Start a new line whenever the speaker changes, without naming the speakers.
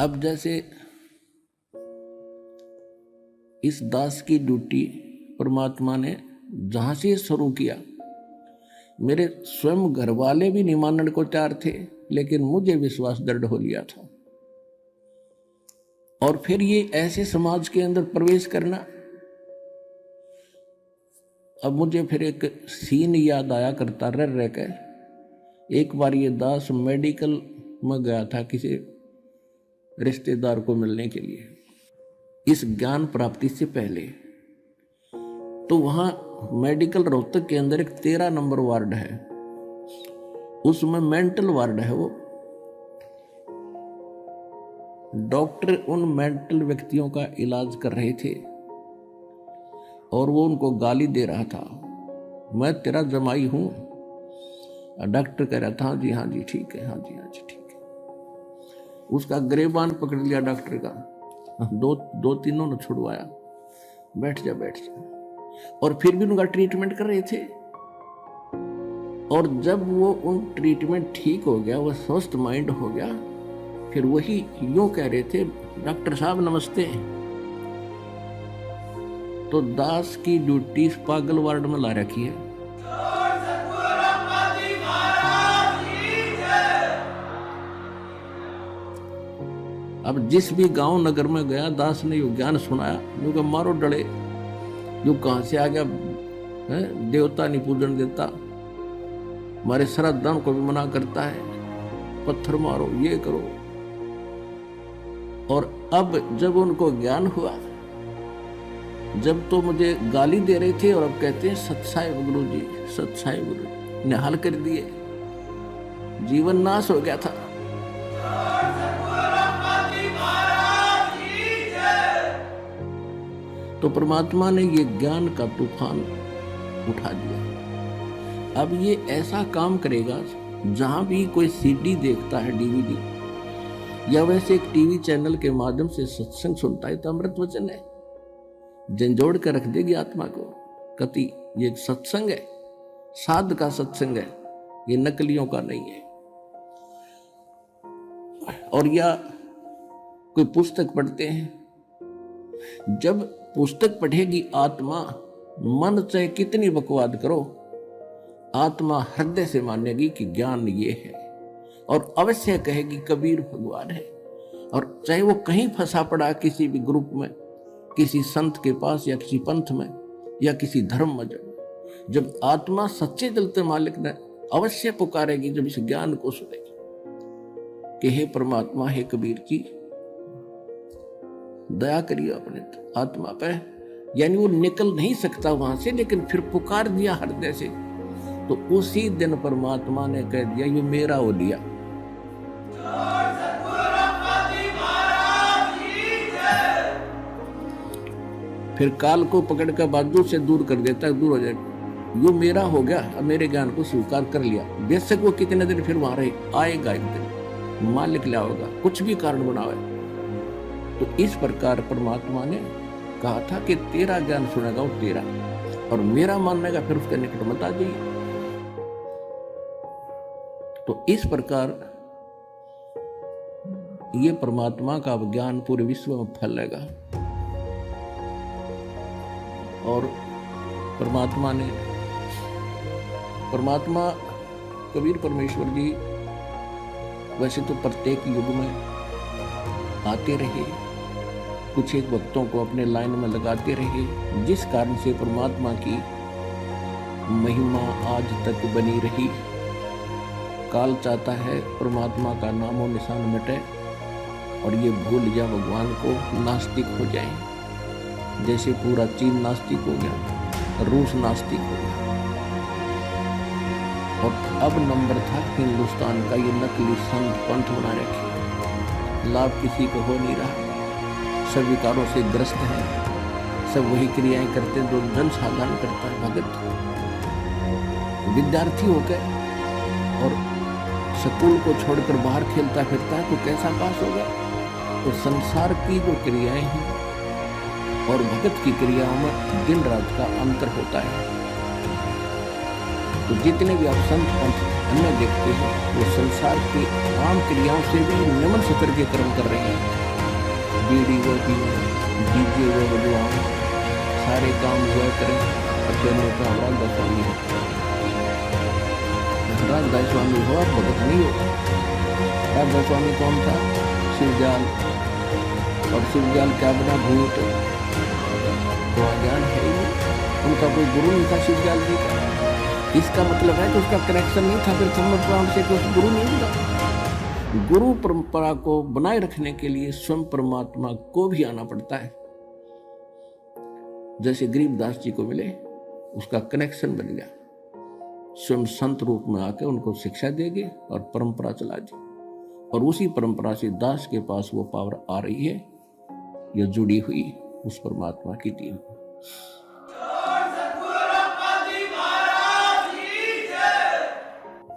अब जैसे इस दास की ड्यूटी परमात्मा ने जहां से शुरू किया, मेरे स्वयं घर वाले भी नहीं मानने को तैयार थे, लेकिन मुझे विश्वास दृढ़ हो लिया था। और फिर ये ऐसे समाज के अंदर प्रवेश करना, अब मुझे फिर एक सीन याद आया करता रह कर। एक बार ये दास मेडिकल में गया था किसी रिश्तेदार को मिलने के लिए, इस ज्ञान प्राप्ति से पहले। तो वहां मेडिकल रोहतक के अंदर एक 13 नंबर वार्ड है, उसमें मेंटल वार्ड है। वो डॉक्टर उन मेंटल व्यक्तियों का इलाज कर रहे थे और वो उनको गाली दे रहा था, मैं तेरा जमाई हूं। डॉक्टर कह रहा था हाँ जी ठीक है, हाँ जी ठीक है। उसका गिरेबान पकड़ लिया डॉक्टर का, दो तीनों ने छुड़वाया, बैठ जा। और फिर भी उनका ट्रीटमेंट कर रहे थे। और जब वो उन ट्रीटमेंट ठीक हो गया, वो स्वस्थ माइंड हो गया, फिर वही यूं कह रहे थे, डॉक्टर साहब नमस्ते। तो दास की ड्यूटी पागल वार्ड में ला रखी है। अब जिस भी गांव नगर में गया, दास ने यो ज्ञान सुनाया, यूं का मारो डले, यू कहां से आ गया है, देवता नहीं पूजन देता, हमारे श्रद्धा को भी मना करता है, पत्थर मारो, ये करो। और अब जब उनको ज्ञान हुआ, जब तो मुझे गाली दे रहे थे और अब कहते हैं सत्साई गुरु जी, सत्साई गुरु ने हल कर दिए, जीवन नाश हो गया था। तो परमात्मा ने ये ज्ञान का तूफान उठा दिया। अब ये ऐसा काम करेगा, जहां भी कोई सीडी देखता है, डीवीडी, या वैसे एक टीवी चैनल के माध्यम से सत्संग सुनता है, तो अमृत वचन है, झंझोड़ कर रख देगी आत्मा को। कति ये एक सत्संग है, साध का सत्संग है, ये नकलियों का नहीं है। और या कोई पुस्तक पढ़ते हैं, जब पुस्तक पढ़ेगी आत्मा, मन चाहे कितनी बकवाद करो, आत्मा हृदय से मानेगी कि ज्ञान ये है, और अवश्य कहेगी कबीर भगवान है। और चाहे वो कहीं फंसा पड़ा किसी भी ग्रुप में, किसी संत के पास, या किसी पंथ में, या किसी धर्म में, जब आत्मा सच्चे दिल से मालिक ने अवश्य पुकारेगी, जब इस ज्ञान को सुनेगी कि हे परमात्मा, हे कबीर जी, दया करिए अपने आत्मा पे। यानी वो निकल नहीं सकता वहां से, लेकिन फिर पुकार दिया हृदय से, तो उसी दिन परमात्मा ने कह दिया ये मेरा हो लिया। फिर काल को पकड़ कर बाजू से दूर कर देता, दूर हो जाएगा, यो मेरा हो गया, अब मेरे ज्ञान को स्वीकार कर लिया। बेशक वो कितने दिन फिर वहां रहे, आएगा एक दिन, मालिक लाएगा, कुछ भी कारण बनावे। तो इस प्रकार परमात्मा ने कहा था कि तेरा ज्ञान सुनेगा वो तेरा, और मेरा मानने का फिर उसके निकट मत आ जाइए। तो इस प्रकार ये परमात्मा का ज्ञान पूरे विश्व में फैलेगा। और परमात्मा कबीर परमेश्वर जी वैसे तो प्रत्येक युग में आते रहे, कुछ एक भक्तों को अपने लाइन में लगाते रहे, जिस कारण से परमात्मा की महिमा आज तक बनी रही। काल चाहता है परमात्मा का नामो निशान मिटे और ये भूल जा भगवान को, नास्तिक हो जाए। जैसे पूरा चीन नास्तिक हो गया, रूस नास्तिक हो गया, और अब नंबर था हिंदुस्तान का ये नकली संत पंथ बना रखे, लाभ किसी को हो नहीं रहा, सब विकारों से ग्रस्त है, सब वही क्रियाएं करते जो जन साधारण करता है। भगत विद्यार्थी होकर और स्कूल को छोड़कर बाहर खेलता फिरता है, तो कैसा पास होगा? तो संसार की जो क्रियाएं हैं और भगत की क्रियाओं में दिन रात का अंतर होता है। तो जितने भी आप संत पंथ अन्य देखते हैं वो संसार की आम क्रियाओं से भी नमन सतर के कर्म कर रहे हैं। बीड़ी व पीना, डीजे व बजवाओं, सारे काम वह करें। अध्ययनों का रामदास स्वामी है, रामदास स्वामी हो, भगत नहीं हो। रामदास स्वामी कौन था? शिवजाल। और शिवजाल क्या बना? भूत। तो अज्ञान है ही नहीं, उनका कोई गुरु नहीं था शिवजाल जी का। इसका मतलब है कि उसका कनेक्शन नहीं था फिर संबंध से, कुछ गुरु नहीं मिला। गुरु परंपरा को बनाए रखने के लिए स्वयं परमात्मा को भी आना पड़ता है। जैसे गरीबदास जी को मिले, उसका कनेक्शन बन गया, स्वयं संत रूप में आके उनको शिक्षा देगी और परंपरा चला दी। और उसी परंपरा से दास के पास वो पावर आ रही है, यह जुड़ी हुई उस परमात्मा की टीम।